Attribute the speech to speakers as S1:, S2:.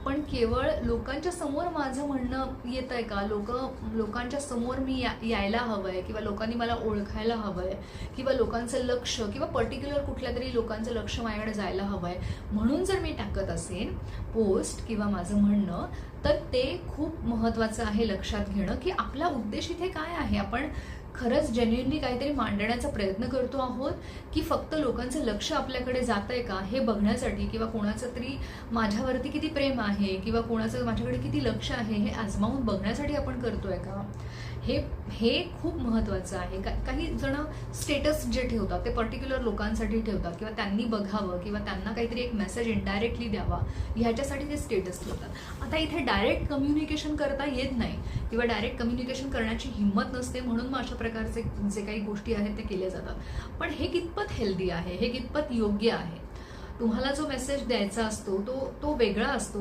S1: पण केवळ लोकांच्या समोर माझं म्हणणं येत आहे का, लोकांच्या समोर मी यायला हवं आहे किंवा लोकांनी मला ओळखायला हवं आहे किंवा लोकांचं लक्ष किंवा पर्टिक्युलर कुठल्या तरी लोकांचं लक्ष माझ्याकडे जायला हवं आहे म्हणून जर मी टाकत असेन पोस्ट किंवा माझं म्हणणं, तर ते खूप महत्त्वाचं आहे लक्षात घेणं की आपला उद्देश इथे काय आहे. आपण खरंच जेन्युइनली काहीतरी मांडण्याचा प्रयत्न करतो आहोत की फक्त लोकांचं लक्ष आपल्याकडे जात आहे का हे बघण्यासाठी किंवा कोणाचं तरी माझ्यावरती किती प्रेम आहे किंवा कोणाचं माझ्याकडे किती लक्ष आहे हे आजमावून बघण्यासाठी आपण करतोय का. हे खूप महत्त्वाचं आहे. काही जण स्टेटस जे ठेवतात ते पर्टिक्युलर लोकांसाठी ठेवतात किंवा त्यांनी बघावं किंवा त्यांना काहीतरी एक मेसेज इनडायरेक्टली द्यावा ह्याच्यासाठी ते स्टेटस ठेवतात. आता इथे डायरेक्ट कम्युनिकेशन करता येत नाही किंवा डायरेक्ट कम्युनिकेशन करण्याची हिंमत नसते म्हणून मग अशा प्रकारचे जे काही गोष्टी आहेत ते केल्या जातात. पण हे कितपत हेल्दी आहे, हे कितपत योग्य आहे. तुम्हाला जो मेसेज द्यायचा असतो तो वेगळा असतो